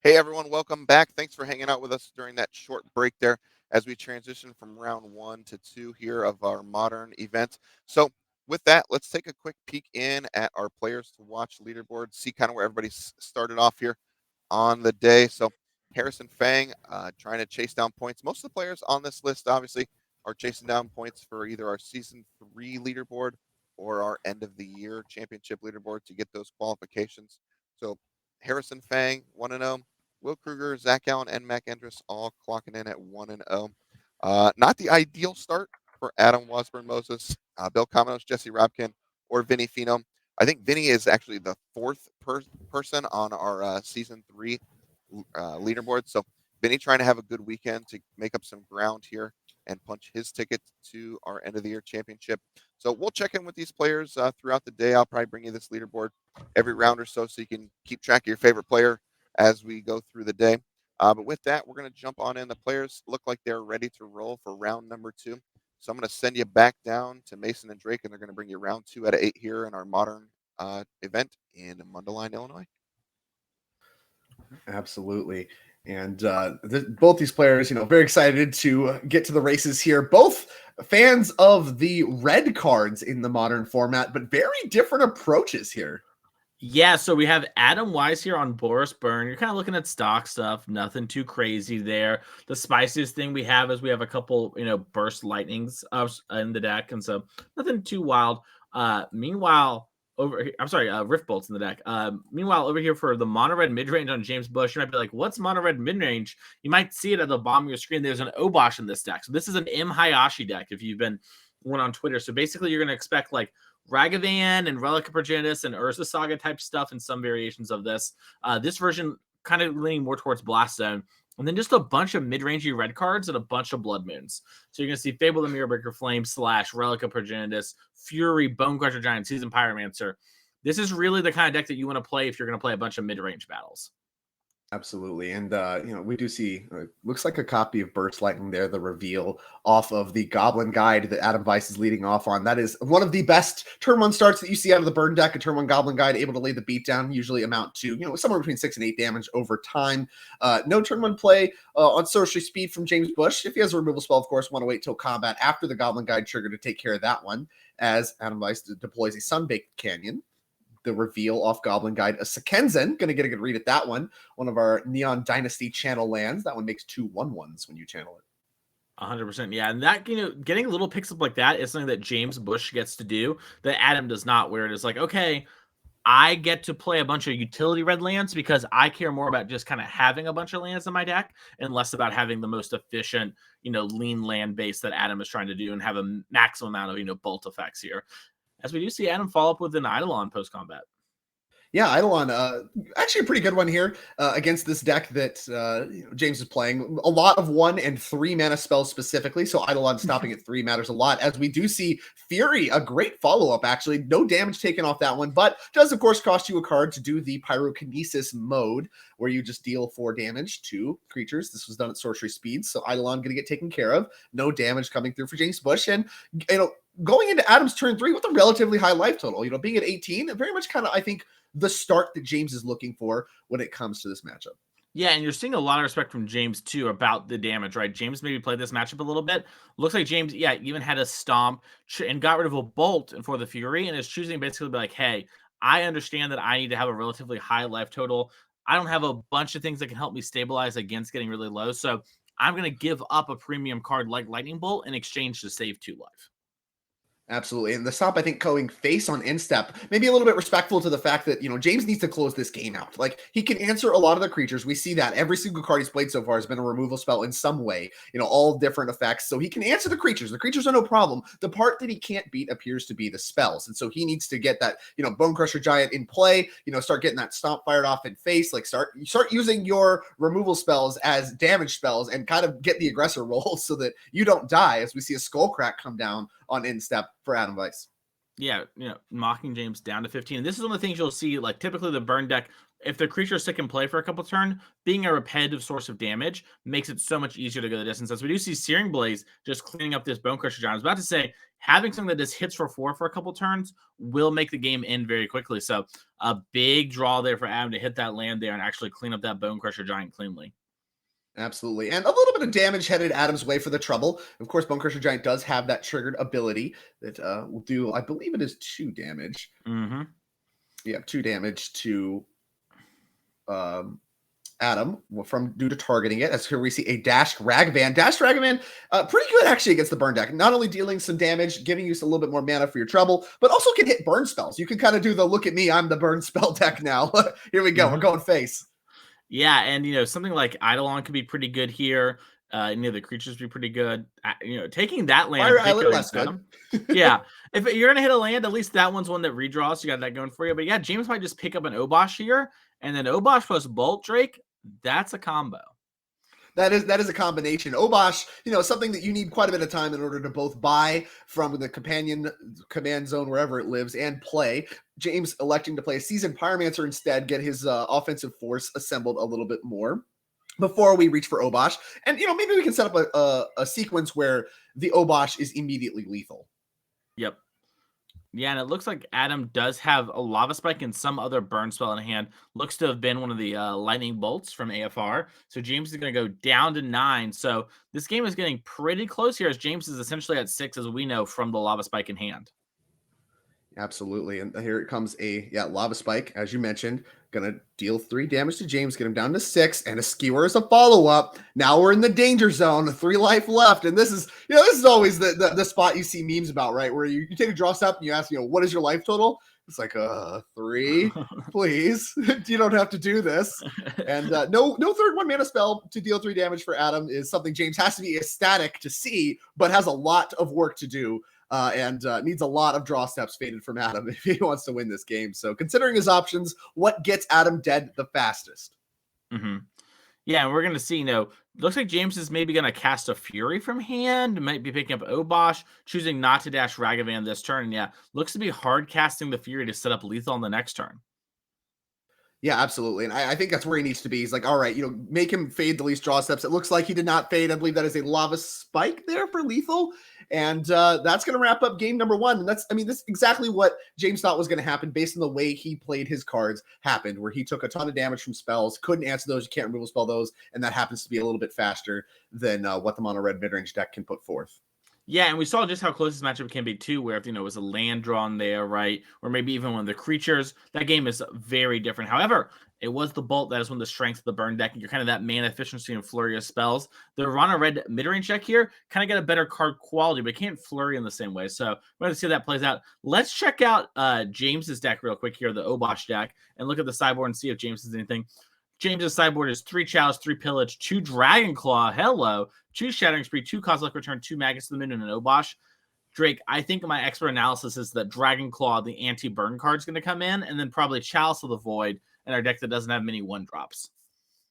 Hey everyone, welcome back. Thanks for hanging out with us during that short break there as we transition from round 1 to 2 here of our modern event. So, with that, let's take a quick peek in at our players to watch leaderboard, see kind of where everybody started off here on the day. So, Harrison Fang trying to chase down points. Most of the players on this list, obviously, are chasing down points for either our season 3 leaderboard or our end of the year championship leaderboard to get those qualifications. So, Harrison Fang, 1-0. Will Kruger, Zach Allen, and Mac Endress all clocking in at 1-0. Not the ideal start for Adam Wasburn Moses, Bill Kamenos, Jesse Robkin, or Vinny Phenom. I think Vinny is actually the fourth person on our season 3 leaderboard. So Vinny trying to have a good weekend to make up some ground here and punch his ticket to our end of the year championship. So we'll check in with these players throughout the day. I'll probably bring you this leaderboard every round or so you can keep track of your favorite player as we go through the day. But with that, we're going to jump on in. The players look like they're ready to roll for round number 2. So I'm going to send you back down to Mason and Drake, and they're going to bring you round 2 out of 8 here in our modern event in Mundelein, Illinois. Absolutely. And both these players, very excited to get to the races here. Both fans of the red cards in the modern format, but very different approaches here. Yeah, so we have Adam Weiss here on Boros Burn. You're kind of looking at stock stuff, nothing too crazy there. The spiciest thing we have is we have a couple, burst lightnings in the deck, and so nothing too wild. Meanwhile, Rift Bolts in the deck. Meanwhile, over here for the Mono Red Midrange on James Bush, you might be like, what's Mono Red Midrange? You might see it at the bottom of your screen. There's an Obosh in this deck. So this is an M. Hayashi deck if you've been one on Twitter. So basically, you're going to expect like Ragavan and Relic of Progenitus and Urza Saga type stuff and some variations of this. This version kind of leaning more towards Blast Zone. And then just a bunch of mid-rangey red cards and a bunch of Blood Moons. So you're going to see Fable the Mirrorbreaker Flame / Relic of Progenitus, Fury, Bonecrusher Giant, Seasoned Pyromancer. This is really the kind of deck that you want to play if you're going to play a bunch of mid-range battles. Absolutely. And, we do see, looks like a copy of Burst Lightning there, the reveal off of the Goblin Guide that Adam Weiss is leading off on. That is one of the best turn 1 starts that you see out of the Burn deck. A turn 1 Goblin Guide able to lay the beat down, usually amount to, somewhere between 6 and 8 damage over time. No turn 1 play on Sorcery Speed from James Bush. If he has a removal spell, of course, want to wait till combat after the Goblin Guide trigger to take care of that one, as Adam Weiss deploys a Sunbaked Canyon. The reveal off Goblin Guide, a Sokenzan, going to get a good read at that one. One of our Neon Dynasty channel lands. That one makes 2 1/1s when you channel it. 100%. Yeah. And that, getting little picks up like that is something that James Bush gets to do that Adam does not, where it is like, okay, I get to play a bunch of utility red lands because I care more about just kind of having a bunch of lands in my deck and less about having the most efficient, lean land base that Adam is trying to do and have a maximum amount of, bolt effects here. As we do see Adam follow up with an Eidolon post-combat. Yeah, Eidolon, actually a pretty good one here against this deck that James is playing. A lot of 1 and 3 mana spells specifically, so Eidolon stopping at 3 matters a lot. As we do see Fury, a great follow-up, actually. No damage taken off that one, but does, of course, cost you a card to do the Pyrokinesis mode, where you just deal 4 damage to creatures. This was done at Sorcery Speed, so Eidolon going to get taken care of. No damage coming through for James Bush, and, going into Adam's turn 3 with a relatively high life total, being at 18, very much kind of, I think, the start that James is looking for when it comes to this matchup. Yeah, and you're seeing a lot of respect from James, too, about the damage, right? James maybe played this matchup a little bit. Looks like James, even had a stomp and got rid of a bolt for the Fury and is choosing basically to be like, hey, I understand that I need to have a relatively high life total. I don't have a bunch of things that can help me stabilize against getting really low, so I'm going to give up a premium card like Lightning Bolt in exchange to save 2 life. Absolutely. And the stop, I think, going face on instep, maybe a little bit respectful to the fact that, James needs to close this game out. Like, he can answer a lot of the creatures. We see that every single card he's played so far has been a removal spell in some way, all different effects. So he can answer the creatures. The creatures are no problem. The part that he can't beat appears to be the spells. And so he needs to get that, Bonecrusher Giant in play, start getting that stomp fired off in face, like start using your removal spells as damage spells and kind of get the aggressor roll so that you don't die, as we see a Skullcrack come down on instep for Adam Weiss. Yeah, Mocking James down to 15. And this is one of the things you'll see, like typically the burn deck if the creature is stick and play for a couple turns, being a repetitive source of damage makes it so much easier to go the distance. As we do see Searing Blaze just cleaning up this Bonecrusher Giant. I was about to say, having something that just hits for 4 for a couple turns will make the game end very quickly. So a big draw there for Adam to hit that land there and actually clean up that Bonecrusher Giant cleanly. Absolutely. And a little bit of damage headed Adam's way for the trouble. Of course, Bonecrusher Giant does have that triggered ability that will do, I believe it is 2 damage. Mm-hmm. Yeah, 2 damage to Adam from due to targeting it. As here we see a dashed Ragavan. Dashed Ragavan, pretty good actually against the burn deck. Not only dealing some damage, giving you a little bit more mana for your trouble, but also can hit burn spells. You can kind of do the look at me, I'm the burn spell deck now. Here we go. We're going face. Yeah, and something like Eidolon could be pretty good here. Any of the creatures be pretty good. Taking that land. Fiery Islet less good. Yeah, if you're gonna hit a land, at least that one's one that redraws. You got that going for you. But yeah, James might just pick up an Obosh here, and then Obosh plus Bolt Drake. That's a combo. That is a combination. Obosh, something that you need quite a bit of time in order to both buy from the command zone wherever it lives and play. James electing to play a Seasoned Pyromancer instead, get his offensive force assembled a little bit more before we reach for Obosh. And maybe we can set up a sequence where the Obosh is immediately lethal. Yep. Yeah, and it looks like Adam does have a Lava Spike and some other burn spell in hand. Looks to have been one of the lightning bolts from AFR. So James is going to go down to 9. So this game is getting pretty close here, as James is essentially at 6, as we know, from the Lava Spike in hand. Absolutely. And here it comes a Lava Spike, as you mentioned. Gonna deal 3 damage to James, get him down to 6, and a Skewer is a follow-up. Now we're in the danger zone, 3 life left. And this is always the spot you see memes about, right? Where you take a draw step and you ask, what is your life total? It's like 3, please. You don't have to do this. And no third 1 mana spell to deal 3 damage for Adam is something James has to be ecstatic to see, but has a lot of work to do. And needs a lot of draw steps faded from Adam if he wants to win this game. So considering his options, what gets Adam dead the fastest? Mm-hmm. Yeah, and we're going to see, looks like James is maybe going to cast a Fury from hand, might be picking up Obosh, choosing not to dash Ragavan this turn. And yeah, looks to be hard casting the Fury to set up lethal on the next turn. Yeah, absolutely. And I think that's where he needs to be. He's like, all right, make him fade the least draw steps. It looks like he did not fade. I believe that is a Lava Spike there for lethal. And that's going to wrap up game number 1. And this is exactly what James thought was going to happen based on the way he played his cards happened, where he took a ton of damage from spells, couldn't answer those, you can't removal spell those, and that happens to be a little bit faster than what the mono red midrange deck can put forth. Yeah, and we saw just how close this matchup can be too, where if it was a land drawn there, right, or maybe even one of the creatures, that game is very different. However, it was the Bolt that is one of the strengths of the burn deck, and you're kind of that mana efficiency and flurry of spells. The Rana red midrange deck here kind of get a better card quality, but can't flurry in the same way. So we're going to see how that plays out. Let's check out James's deck real quick here, the Obosh deck, and look at the sideboard and see if James has anything. James's sideboard is 3 Chalice, 3 Pillage, 2 Dragon Claw, 2 Shattering Spree, 2 Cosmic Return, 2 Magus to the Moon, and an Obosh. Drake, I think my expert analysis is that Dragon Claw, the anti-burn card, is going to come in, and then probably Chalice of the Void in our deck that doesn't have many 1-drops.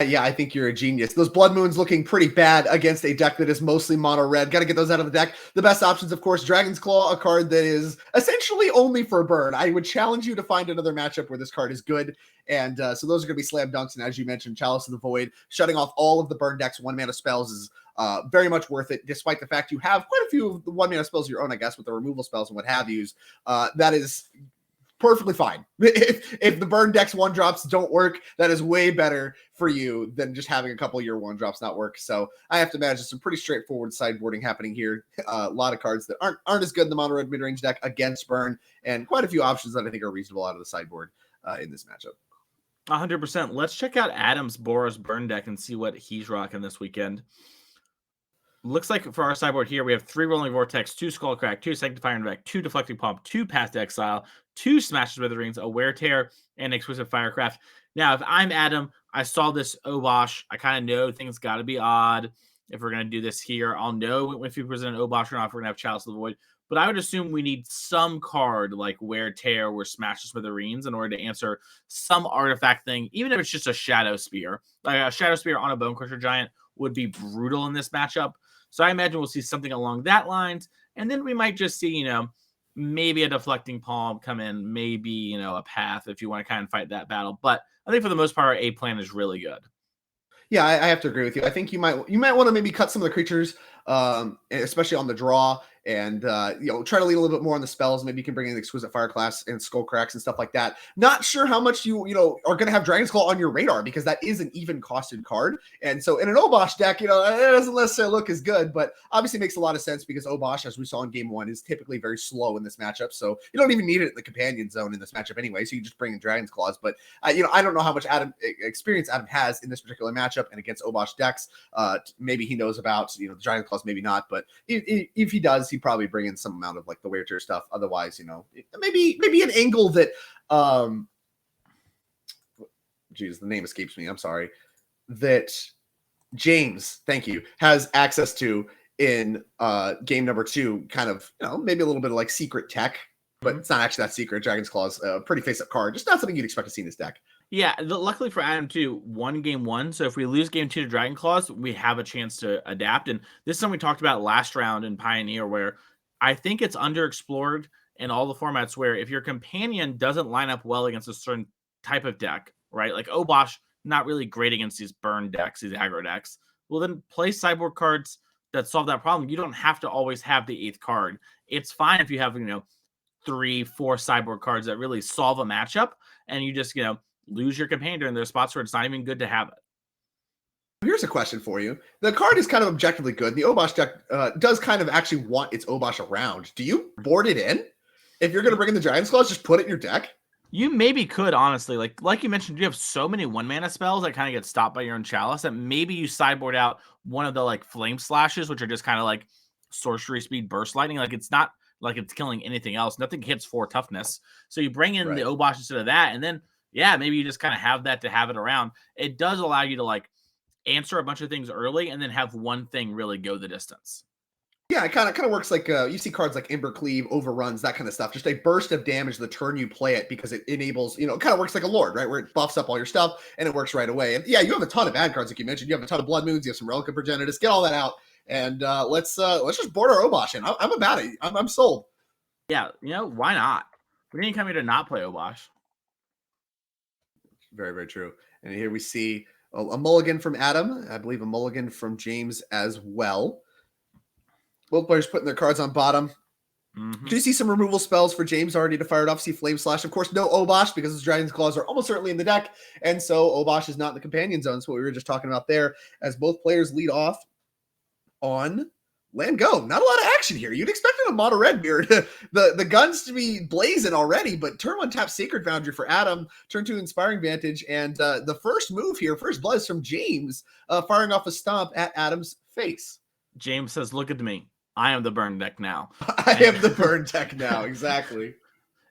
Yeah, I think you're a genius. Those Blood Moons looking pretty bad against a deck that is mostly mono red. Got to get those out of the deck. The best options, of course, Dragon's Claw, a card that is essentially only for burn. I would challenge you to find another matchup where this card is good. And so those are going to be slam dunks. And as you mentioned, Chalice of the Void, shutting off all of the burn deck's 1 mana spells is very much worth it, despite the fact you have quite a few of the 1 mana spells of your own, I guess, with the removal spells and what have yous. That is perfectly fine. If the burn deck's 1-drops don't work, that is way better for you than just having a couple of your 1-drops not work. So I have to imagine some pretty straightforward sideboarding happening here. A lot of cards that aren't as good in the mono red midrange deck against burn, and quite a few options that I think are reasonable out of the sideboard in this matchup. 100%. Let's check out Adam's Boros burn deck and see what he's rocking this weekend. Looks like for our sideboard here, we have 3 Rolling Vortex, 2 Skullcrack, 2 Sanctify Invect, 2 Deflecting Pump, 2 Path to Exile, 2 Smashes with the Rings, a Wear Tear, and Exquisite Firecraft. Now, if I'm Adam, I saw this Obosh. I kind of know things got to be odd if we're going to do this here. I'll know if we present an Obosh or not if we're going to have Chalice of the Void. But I would assume we need some card like Wear Tear or Smash the Smithereens in order to answer some artifact thing, even if it's just a Shadow Spear. Like a Shadow Spear on a Bonecrusher Giant would be brutal in this matchup. So I imagine we'll see something along that lines. And then we might just see, maybe a Deflecting Palm come in, maybe, a Path if you want to kind of fight that battle. But I think for the most part, our A plan is really good. Yeah, I have to agree with you. I think you might want to maybe cut some of the creatures, especially on the draw, and try to lean a little bit more on the spells. Maybe you can bring in Exquisite Fireclass and Skull Cracks and stuff like that. Not sure how much you are going to have Dragon's Claw on your radar, because that is an even costed card, and so in an Obosh deck, it doesn't necessarily look as good, but obviously makes a lot of sense because Obosh, as we saw in game 1, is typically very slow in this matchup. So you don't even need it in the companion zone in this matchup anyway. So you just bring in Dragon's Claws. But I don't know how much experience Adam has in this particular matchup and against Obosh decks. Maybe he knows about the Dragon's Claws, maybe not, but if he does, he probably bring in some amount of like the weird tier stuff. Otherwise, maybe an angle that the name escapes me. I'm sorry. That James, thank you, has access to in game number 2, kind of, maybe a little bit of like secret tech, but it's not actually that secret. Dragon's Claw's a pretty face-up card. Just not something you'd expect to see in this deck. Yeah, luckily for Adam too, won game 1. So if we lose game 2 to Dragon Claws, we have a chance to adapt. And this is something we talked about last round in Pioneer, where I think it's underexplored in all the formats, where if your companion doesn't line up well against a certain type of deck, right? Like Obosh, not really great against these burn decks, these aggro decks. Well, then play sideboard cards that solve that problem. You don't have to always have the 8th card. It's fine if you have, 3-4 sideboard cards that really solve a matchup, and you just, lose your companion in their spots where it's not even good to have it. Here's a question for you. The card is kind of objectively good. The Obosh deck does kind of actually want its Obosh around. Do you board it in? If you're going to bring in the Dragon's Claws, just put it in your deck? You maybe could, honestly. Like you mentioned, you have so many 1-mana spells that kind of get stopped by your own Chalice that maybe you sideboard out one of the like Flame Slashes, which are just kind of like sorcery speed burst lightning. Like it's not like it's killing anything else. Nothing hits 4 toughness. So you bring in the Obosh instead of that, and then maybe you just kind of have that to have it around. It does allow you to like answer a bunch of things early and then have one thing really go the distance. Yeah, it kind of works like you see cards like Ember Cleave, Overruns, that kind of stuff. Just a burst of damage the turn you play it, because it enables, it kind of works like a Lord, right? Where it buffs up all your stuff and it works right away. And yeah, you have a ton of bad cards, like you mentioned. You have a ton of Blood Moons, you have some Relic of Progenitus. Get all that out, and let's just board our Obosh in. I'm about it. I'm sold. Yeah, why not? We didn't come here to not play Obosh. Very, very true. And here we see a mulligan from Adam. I believe a mulligan from James as well. Both players putting their cards on bottom. Mm-hmm. Do you see some removal spells for James already to fire it off? See Flame Slash. Of course, no Obosh, because his Dragon's Claws are almost certainly in the deck. And so Obosh is not in the companion zone. That's what we were just talking about there, as both players lead off on land go. Not a lot of action here. You'd expect in a mono red mirror the guns to be blazing already, but turn 1 tap Sacred Foundry for Adam, turn 2 Inspiring Vantage, and the first move here, first blood, is from James, firing off a stomp at Adam's face. James says, "Look at me. I am the burn deck now." I am the burn deck now. Exactly.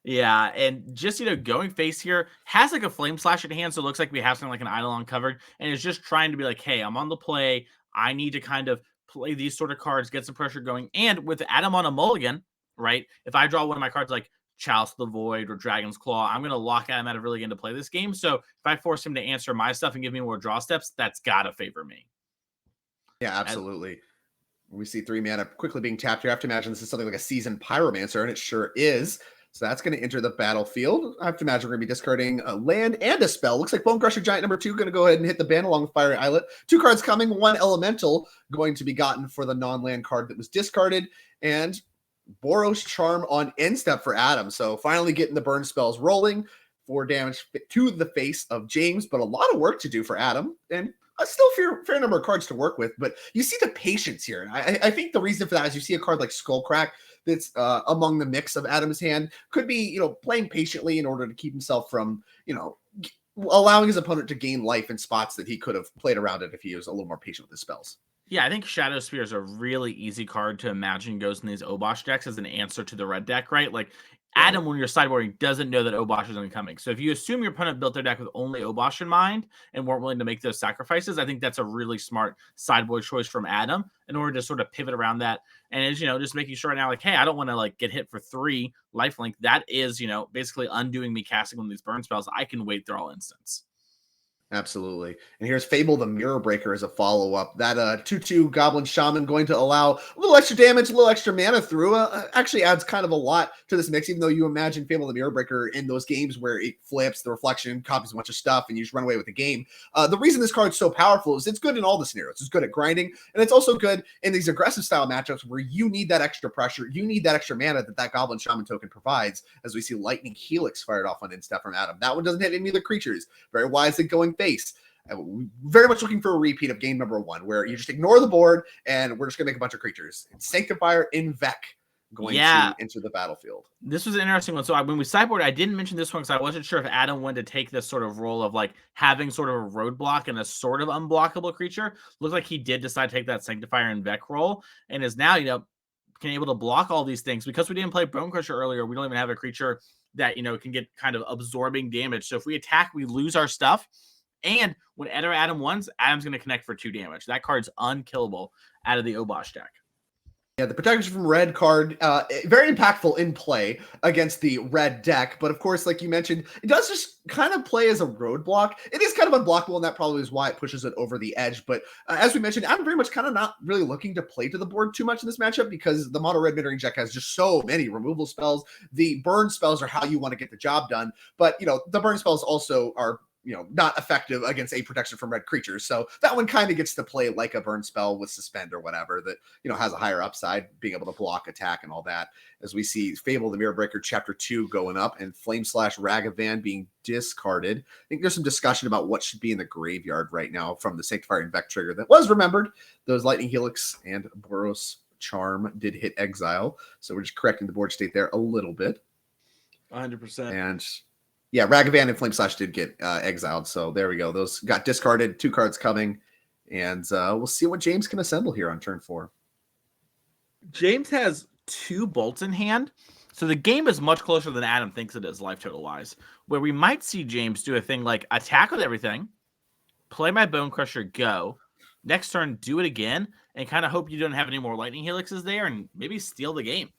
Yeah, and just, going face here, has like a Flame Slash in hand, so it looks like we have something like an Eidolon covered, and is just trying to be like, hey, I'm on the play. I need to kind of play these sort of cards, get some pressure going. And with Adam on a mulligan, right, if I draw one of my cards like Chalice the Void or Dragon's Claw, I'm going to lock Adam out of really getting to play this game. So if I force him to answer my stuff and give me more draw steps, that's got to favor me. Yeah, absolutely. We see 3 mana quickly being tapped here. I have to imagine this is something like a Seasoned Pyromancer, and it sure is. So that's going to enter the battlefield. I have to imagine we're going to be discarding a land and a spell. Looks like Bonecrusher Giant number 2 going to go ahead and hit the ban along with Fiery Islet. 2 cards coming, 1 elemental going to be gotten for the non-land card that was discarded. And Boros Charm on end step for Adam. So finally getting the burn spells rolling. 4 damage to the face of James, but a lot of work to do for Adam. And still fair number of cards to work with, but you see the patience here. I think the reason for that is you see a card like Skullcrack that's among the mix of Adam's hand, could be, playing patiently in order to keep himself from, allowing his opponent to gain life in spots that he could have played around it if he was a little more patient with his spells. Yeah, I think Shadow Spear is a really easy card to imagine goes in these Obosh decks as an answer to the red deck, right? Like, Adam, when you're sideboarding, doesn't know that Obosh isn't coming. So if you assume your opponent built their deck with only Obosh in mind and weren't willing to make those sacrifices, I think that's a really smart sideboard choice from Adam in order to sort of pivot around that. And it's, just making sure now, like, hey, I don't want to like get hit for 3 lifelink. That is, basically undoing me casting one of these burn spells. I can wait through all instance. Absolutely. And here's Fable the Mirror Breaker as a follow-up. That 2/2 Goblin Shaman going to allow a little extra damage, a little extra mana through. Actually adds kind of a lot to this mix, even though you imagine Fable the Mirror Breaker in those games where it flips, the reflection, copies a bunch of stuff, and you just run away with the game. The reason this card's so powerful is it's good in all the scenarios. It's good at grinding, and it's also good in these aggressive style matchups where you need that extra pressure, you need that extra mana that Goblin Shaman token provides, as we see Lightning Helix fired off on Instep from Adam. That one doesn't hit any of the creatures. Very wise at going face. Very much looking for a repeat of game number 1, where you just ignore the board and we're just gonna make a bunch of creatures. And Sanctifier in Vec going to enter the battlefield. This was an interesting one. So when we sideboard, I didn't mention this one because I wasn't sure if Adam wanted to take this sort of role of like having sort of a roadblock and a sort of unblockable creature. Looks like he did decide to take that Sanctifier and Vec role, and is now, can able to block all these things. Because we didn't play Bonecrusher earlier, we don't even have a creature that, can get kind of absorbing damage. So if we attack, we lose our stuff. And when Adam wins, Adam's going to connect for 2 damage. That card's unkillable out of the Obosh deck. Yeah, the protection from red card, very impactful in play against the red deck. But of course, like you mentioned, it does just kind of play as a roadblock. It is kind of unblockable, and that probably is why it pushes it over the edge. But as we mentioned, I'm very much kind of not really looking to play to the board too much in this matchup, because the mono red midrange deck has just so many removal spells. The burn spells are how you want to get the job done. But, the burn spells also are not effective against a protection from red creatures. So that one kind of gets to play like a burn spell with suspend or whatever that, has a higher upside, being able to block, attack, and all that. As we see Fable the Mirror Breaker Chapter 2 going up and Flame Slash Ragavan being discarded. I think there's some discussion about what should be in the graveyard right now from the Sanctifier and Vec trigger that was remembered. Those Lightning Helix and Boros Charm did hit exile. So we're just correcting the board state there a little bit. 100%. And yeah, Ragavan and Flame Slash did get exiled, so there we go. Those got discarded, 2 cards coming, and we'll see what James can assemble here on turn 4. James has 2 bolts in hand, so the game is much closer than Adam thinks it is, life total-wise, where we might see James do a thing like attack with everything, play my Bonecrusher, go, next turn do it again, and kind of hope you don't have any more Lightning Helixes there, and maybe steal the game.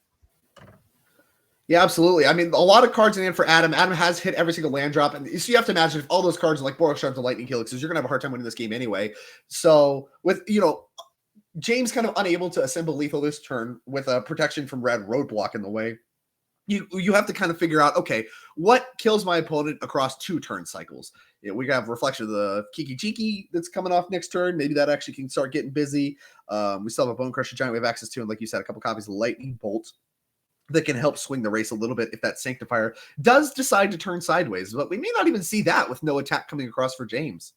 Yeah, absolutely. I mean, a lot of cards in hand for Adam. Adam has hit every single land drop. And so you have to imagine if all those cards are like Boros Shards and Lightning Helixes, you're going to have a hard time winning this game anyway. So with, James kind of unable to assemble lethal this turn with a protection from red roadblock in the way, you have to kind of figure out, okay, what kills my opponent across 2 turn cycles? We have Reflection of the Kiki Jiki that's coming off next turn. Maybe that actually can start getting busy. We still have a Bonecrusher Giant we have access to, and like you said, a couple copies of Lightning Bolt that can help swing the race a little bit if that Sanctifier does decide to turn sideways. But we may not even see that with no attack coming across for James.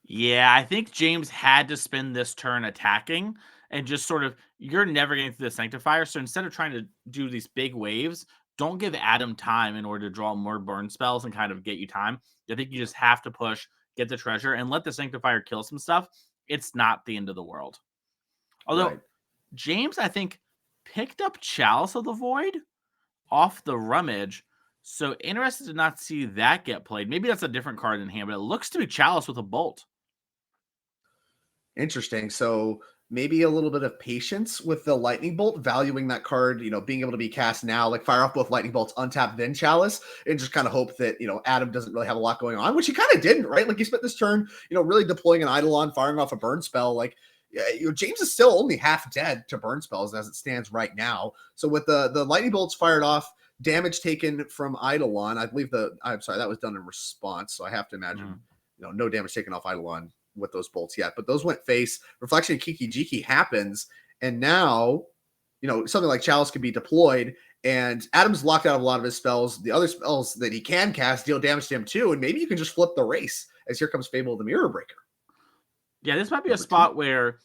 Yeah, I think James had to spend this turn attacking and just sort of, you're never getting through the Sanctifier. So instead of trying to do these big waves, don't give Adam time in order to draw more burn spells and kind of get you time. I think you just have to push, get the treasure, and let the Sanctifier kill some stuff. It's not the end of the world. Although James, I think, picked up Chalice of the Void off the rummage. So interested to not see that get played. Maybe that's a different card in hand, but it looks to be Chalice with a bolt. Interesting. So maybe a little bit of patience with the Lightning Bolt, valuing that card, being able to be cast now, like fire off both Lightning Bolts, untap, then Chalice, and just kind of hope that, Adam doesn't really have a lot going on, which he kind of didn't, right? Like he spent this turn, really deploying an Eidolon, firing off a burn spell. Like, James is still only half dead to burn spells as it stands right now. So with the Lightning Bolts fired off, damage taken from Eidolon, I believe I'm sorry, that was done in response. So I have to imagine, no damage taken off Eidolon with those bolts yet, but those went face. Reflection of Kiki Jiki happens, and now, something like Chalice can be deployed, and Adam's locked out of a lot of his spells. The other spells that he can cast deal damage to him too, and maybe you can just flip the race as here comes Fable the Mirror Breaker. Yeah, this might be a spot where,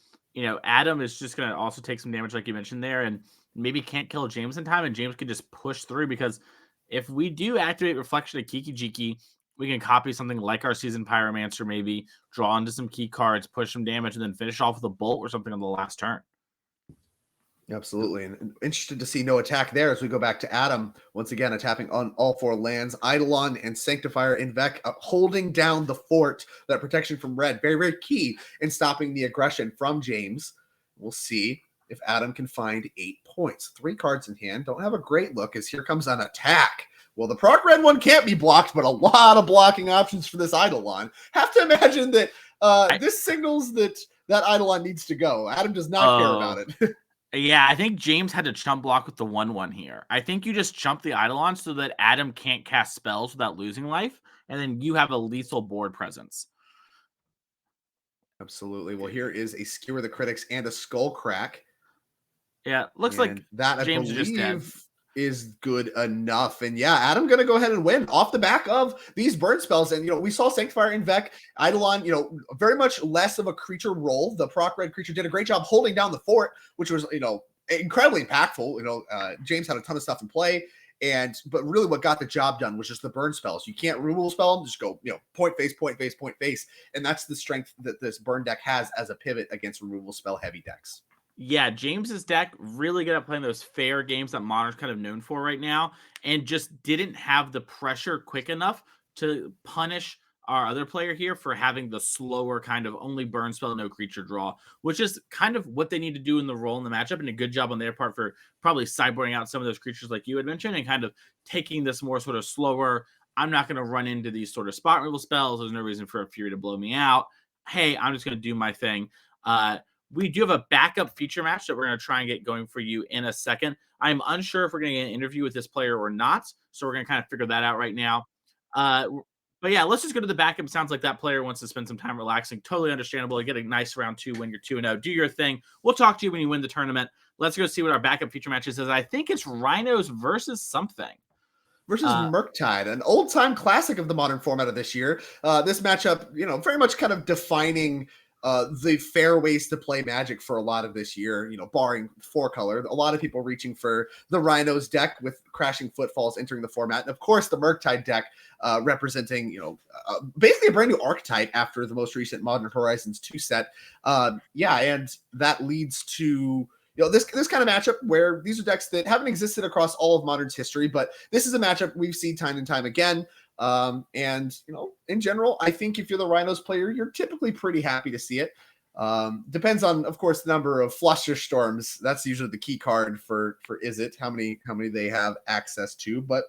Adam is just going to also take some damage like you mentioned there, and maybe can't kill James in time, and James can just push through, because if we do activate Reflection of Kiki Jiki, we can copy something like our Seasoned Pyromancer, maybe draw into some key cards, push some damage, and then finish off with a bolt or something on the last turn. Absolutely. And interested to see no attack there as we go back to Adam. Once again, attacking on all 4 lands. Eidolon and Sanctifier in Vec, holding down the fort, that protection from red. Very, very key in stopping the aggression from James. We'll see if Adam can find 8 points. 3 cards in hand. Don't have a great look as here comes an attack Well, the proc red one can't be blocked, but a lot of blocking options for this Eidolon. Have to imagine that this signals that Eidolon needs to go. Adam does not care about it. Yeah, I think James had to chump block with the 1/1 here. I think you just chump the Eidolon so that Adam can't cast spells without losing life, and then you have a lethal board presence. Absolutely. Well, here is a Skewer the Critics and a Skull Crack. Yeah, looks like that James I believe is good enough. And yeah, Adam going to go ahead and win off the back of these burn spells. And, we saw Sanctifier in Vec, Eidolon, very much less of a creature role. The proc red creature did a great job holding down the fort, which was, incredibly impactful. James had a ton of stuff in play. But really what got the job done was just the burn spells. You can't removal spell them, just go, point face, point face, point face. And that's the strength that this burn deck has as a pivot against removal spell heavy decks. Yeah, James's deck really good at playing those fair games that Modern's kind of known for right now, and just didn't have the pressure quick enough to punish our other player here for having the slower kind of only burn spell, no creature draw, which is kind of what they need to do in the role in the matchup, and a good job on their part for probably sideboarding out some of those creatures like you had mentioned and kind of taking this more sort of slower, I'm not going to run into these sort of spot removal spells. There's no reason for a Fury to blow me out. Hey, I'm just going to do my thing. We do have a backup feature match that we're going to try and get going for you in a second. I'm unsure if we're going to get an interview with this player or not, so we're going to kind of figure that out right now. But yeah, let's just go to the backup. It sounds like that player wants to spend some time relaxing. Totally understandable. Get a nice round 2 when you're 2-0. Do your thing. We'll talk to you when you win the tournament. Let's go see what our backup feature match is. I think it's Rhinos versus something. Versus Murktide, an old-time classic of the Modern format of this year. This matchup, very much kind of defining the fair ways to play Magic for a lot of this year, barring 4-color. A lot of people reaching for the Rhinos deck with Crashing Footfalls entering the format. And of course, the Murktide deck representing, basically a brand new archetype after the most recent Modern Horizons 2 set. And that leads to this kind of matchup where these are decks that haven't existed across all of Modern's history, but this is a matchup we've seen time and time again. In general, I think if you're the Rhinos player, you're typically pretty happy to see it. Depends on, of course, the number of Flusterstorms. That's usually the key card for Izzet, how many they have access to, but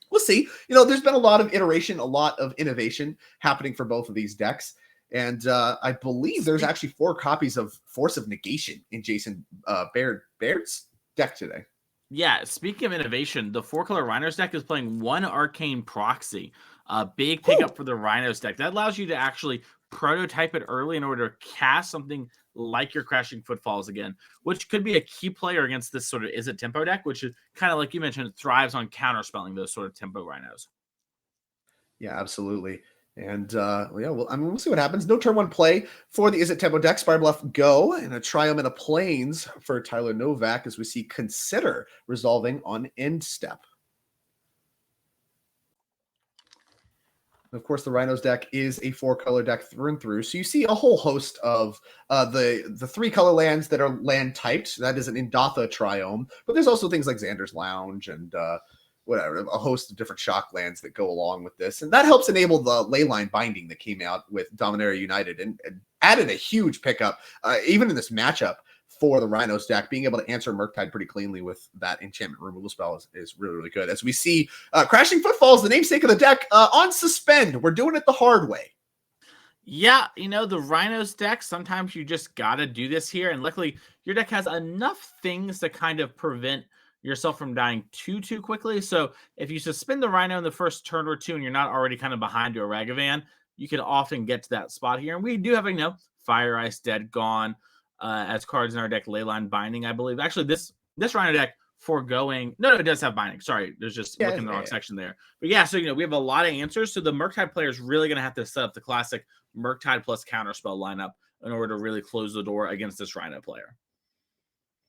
we'll see. There's been a lot of iteration, a lot of innovation happening for both of these decks. And I believe there's actually 4 copies of Force of Negation in Jason Baird's deck today. Yeah, speaking of innovation, the 4-color Rhinos deck is playing 1 Arcane Proxy. A big pickup for the Rhinos deck. That allows you to actually prototype it early in order to cast something like your Crashing Footfalls again, which could be a key player against this sort of Izzet tempo deck, which is kind of like you mentioned, thrives on counterspelling those sort of tempo Rhinos. Yeah, absolutely. And we'll see what happens. No turn 1 play for the Izzet tempo deck. Spire Bluff go, and a Triumph and a Plains for Tyler Novak as we see Consider resolving on end step. Of course, the Rhinos deck is a 4-color deck through and through. So you see a whole host of the 3-color lands that are land typed. That is an Indatha Triome, but there's also things like Xander's Lounge and a host of different shock lands that go along with this. And that helps enable the Leyline binding that came out with Dominaria United and added a huge pickup, even in this matchup for the Rhinos deck. Being able to answer Murktide pretty cleanly with that enchantment removal spell is really, really good. As we see Crashing Footfalls, the namesake of the deck, on suspend. We're doing it the hard way. Yeah, the Rhinos deck, sometimes you just got to do this here. And luckily, your deck has enough things to kind of prevent yourself from dying too quickly. So if you suspend the Rhino in the first turn or 2 and you're not already kind of behind to a Ragavan, you can often get to that spot here. And we do have, Fire Ice, Dead, Gone as cards in our deck. Leyline Binding, I believe. Actually, this Rhino deck foregoing. No, it does have Binding. Sorry, there's just looking in the wrong section there. But yeah, so we have a lot of answers. So the Murktide player is really going to have to set up the classic Murktide plus Counterspell lineup in order to really close the door against this Rhino player.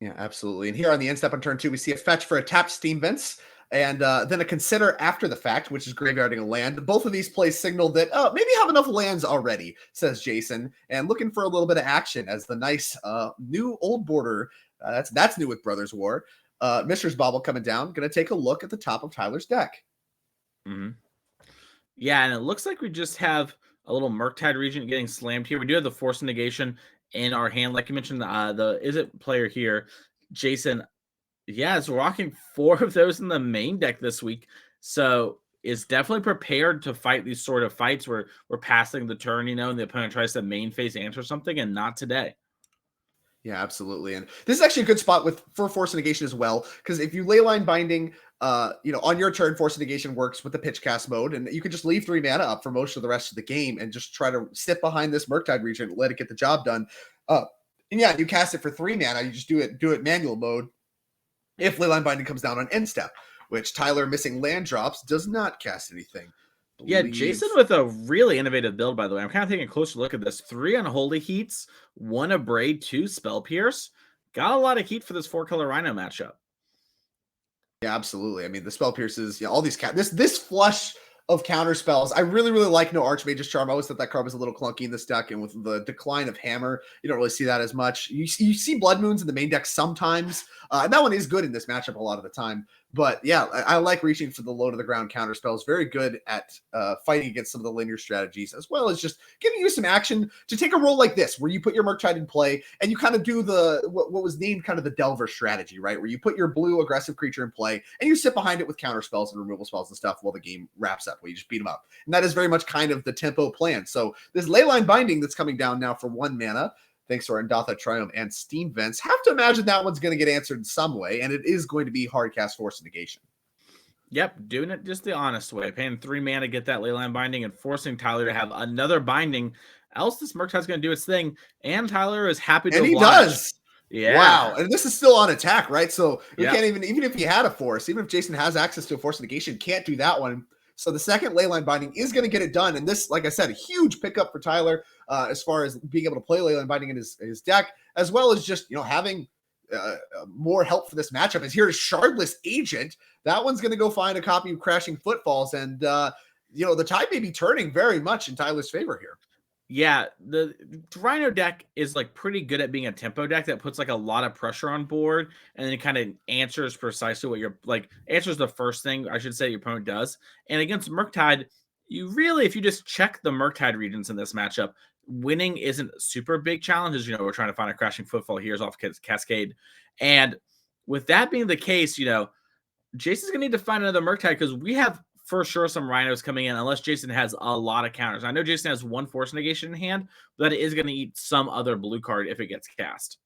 Yeah, absolutely. And here on the end step on turn 2, we see a fetch for a tapped Steam Vents, and then a Consider after the fact, which is graveyarding a land. Both of these plays signal that maybe have enough lands already, says Jason, and looking for a little bit of action as the nice new old border. That's new with Brothers War. Mistress Bauble coming down. Going to take a look at the top of Tyler's deck. Mm-hmm. Yeah, and it looks like we just have a little Murktide Regent getting slammed here. We do have the Force of Negation in our hand. Like you mentioned, the Izzet player here, Jason, is rocking 4 of those in the main deck this week. So is definitely prepared to fight these sort of fights where we're passing the turn, and the opponent tries to main phase answer something, and not today. Yeah, absolutely. And this is actually a good spot for Force Negation as well, because if you Leyline Binding, on your turn, Force Negation works with the pitch cast mode, and you can just leave 3 mana up for most of the rest of the game and just try to sit behind this Murktide Regent, let it get the job done. And yeah, you cast it for 3 mana, you just do it manual mode if Leyline Binding comes down on end step, which Tyler missing land drops does not cast anything. Yeah, Jason with a really innovative build, by the way. I'm kind of taking a closer look at this. 3 Unholy Heats, 1 Abrade, 2 Spell Pierce. Got a lot of heat for this 4-color Rhino matchup. Yeah, absolutely. I mean, the Spell Pierces, all these this flush of counter spells. I really, really like No Archmage's Charm. I always thought that card was a little clunky in this deck, and with the decline of Hammer, you don't really see that as much. You see Blood Moons in the main deck sometimes, and that one is good in this matchup a lot of the time. But yeah, I like reaching for the low to the ground counter spells. Very good at fighting against some of the linear strategies, as well as just giving you some action to take a role like this, where you put your Murktide in play and you kind of do what was named kind of the Delver strategy, right? Where you put your blue aggressive creature in play and you sit behind it with counter spells and removal spells and stuff while the game wraps up, where you just beat them up. And that is very much kind of the tempo plan. So this Leyline Binding that's coming down now for 1 mana, thanks to our Ndatha Triumph and Steam Vents, have to imagine that one's going to get answered in some way, and it is going to be hard cast Force Negation. Yep, doing it just the honest way. Paying 3 mana to get that Leyline Binding and forcing Tyler to have another binding. Else this Murktide's going to do its thing, and Tyler is happy to And he oblige. does! Yeah. Wow. And this is still on attack, right? So you Yeah. can't even if he had a Force, even if Jason has access to a Force Negation, can't do that one. So the second Leyline Binding is going to get it done. And this, like I said, a huge pickup for Tyler as far as being able to play Leyline Binding in his deck, as well as just, having more help for this matchup. Is here is Shardless Agent. That one's going to go find a copy of Crashing Footfalls. And, the tide may be turning very much in Tyler's favor here. Yeah, the Rhino deck is pretty good at being a tempo deck that puts a lot of pressure on board, and then it kind of answers precisely what you're answers the first thing I should say your opponent does. And against Murktide, you really, if you just check the Murktide regions in this matchup, winning isn't a super big challenge. As we're trying to find a Crashing Footfall here's off Cascade, and with that being the case, Jason's gonna need to find another Murktide because we have for sure some Rhinos coming in, unless Jason has a lot of counters. I know Jason has 1 Force Negation in hand, but it is going to eat some other blue card if it gets cast.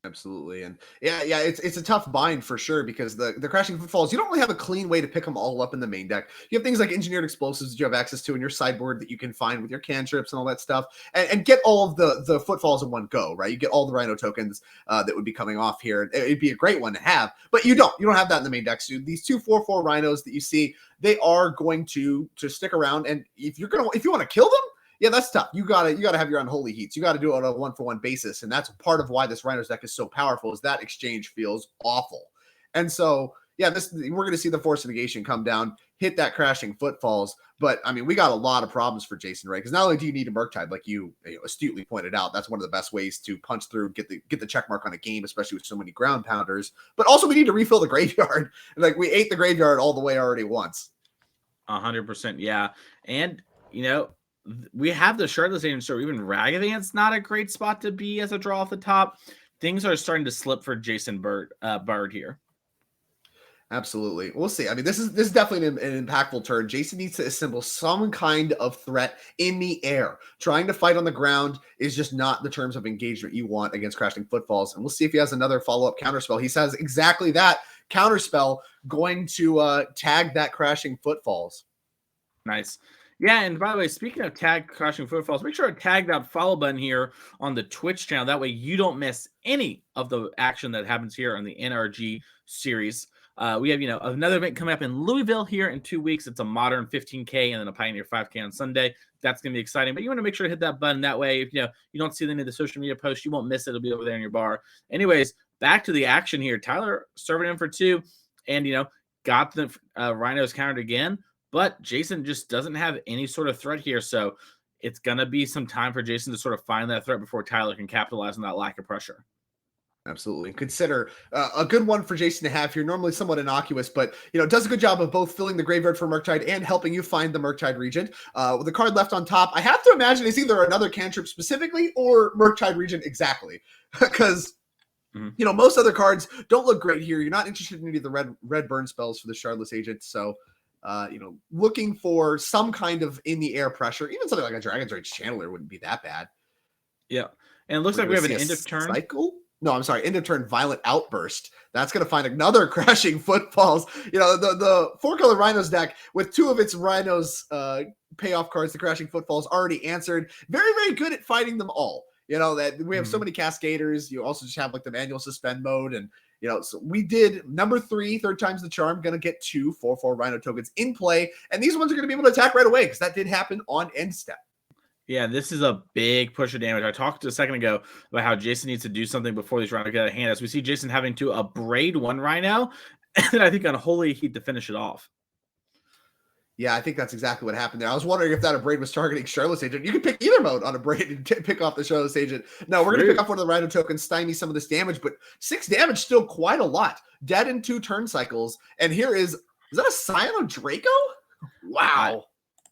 Absolutely. And yeah, it's a tough bind for sure, because the Crashing Footfalls, you don't really have a clean way to pick them all up in the main deck. You have things like Engineered Explosives that you have access to in your sideboard that you can find with your cantrips and all that stuff, and get all of the Footfalls in one go, right? You get all the Rhino tokens that would be coming off here. It'd be a great one to have, but you don't have that in the main deck. So these 2/4/4 Rhinos that you see, they are going to stick around. And if you want to kill them, yeah, that's tough. You gotta have your Unholy Heats. You gotta do it on a 1-for-1 basis, and that's part of why this Rhinos deck is so powerful. Is that exchange feels awful, and so yeah, we're gonna see the Force Negation come down, hit that Crashing Footfalls. But I mean, we got a lot of problems for Jason, right? Because not only do you need a Murktide, like you astutely pointed out, that's one of the best ways to punch through, get the check mark on a game, especially with so many ground pounders. But also, we need to refill the graveyard. We ate the graveyard all the way already once. 100%, yeah, and we have the Shardless Agent, so even Ragavan's not a great spot to be as a draw off the top. Things are starting to slip for Jason Bird here. Absolutely. We'll see. I mean, this is definitely an impactful turn. Jason needs to assemble some kind of threat in the air. Trying to fight on the ground is just not the terms of engagement you want against Crashing Footfalls. And we'll see if he has another follow-up counterspell. He says exactly that. Counterspell going to tag that Crashing Footfalls. Nice. Yeah, and by the way, speaking of tag Crashing Footfalls, make sure to tag that follow button here on the Twitch channel. That way you don't miss any of the action that happens here on the NRG series. We have, another event coming up in Louisville here in 2 weeks. It's a Modern 15K and then a Pioneer 5K on Sunday. That's going to be exciting, but you want to make sure to hit that button. That way, if you don't see any of the social media posts, you won't miss it. It'll be over there in your bar. Anyways, back to the action here. Tyler serving in for 2 and, got the Rhinos countered again. But Jason just doesn't have any sort of threat here. So it's going to be some time for Jason to sort of find that threat before Tyler can capitalize on that lack of pressure. Absolutely. Consider a good one for Jason to have here. Normally somewhat innocuous, but, does a good job of both filling the graveyard for Murktide and helping you find the Murktide Regent. With the card left on top, I have to imagine it's either another cantrip specifically or Murktide Regent exactly. Because, most other cards don't look great here. You're not interested in any of the red burn spells for the Shardless Agent. So, looking for some kind of in the air pressure. Even something like a Dragon's Rage Channeler wouldn't be that bad. Yeah. And it looks like we have an end of turn cycle. No, I'm sorry. End of turn Violent Outburst. That's going to find another Crashing Footfalls. The 4-color Rhinos deck with 2 of its Rhinos payoff cards, the Crashing Footfalls, already answered. Very, very good at fighting them all. That we have so many Cascaders. You also just have like the manual suspend mode. And, so we did number 3, third time's the charm, going to get 2 4/4 Rhino tokens in play. And these ones are going to be able to attack right away because that did happen on end step. Yeah, this is a big push of damage. I talked a second ago about how Jason needs to do something before these Rhinos get out of hand. As we see Jason having to abrade 1 Rhino, and I think Unholy Heat to finish it off. Yeah, I think that's exactly what happened there. I was wondering if that abrade was targeting Charlotte's Agent. You can pick either mode on abrade and pick off the Charlotte's Agent. No, we're going to pick off one of the Rhino tokens, stymie some of this damage, but 6 damage still quite a lot. Dead in 2 turn cycles. And here is that a Scion of Draco? Wow.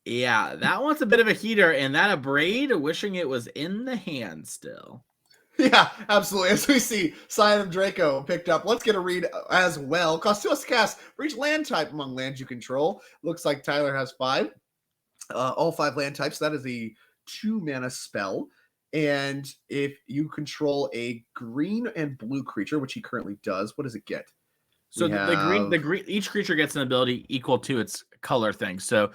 Yeah, that one's a bit of a heater, and that abrade, wishing it was in the hand still. Yeah, absolutely. As we see, Scion of Draco picked up. Let's get a read as well. Cost 2 less to cast for each land type among lands you control. Looks like Tyler has 5. All 5 land types. That is a 2-mana spell. And if you control a green and blue creature, which he currently does, what does it get? So the green, each creature gets an ability equal to its color thing. So,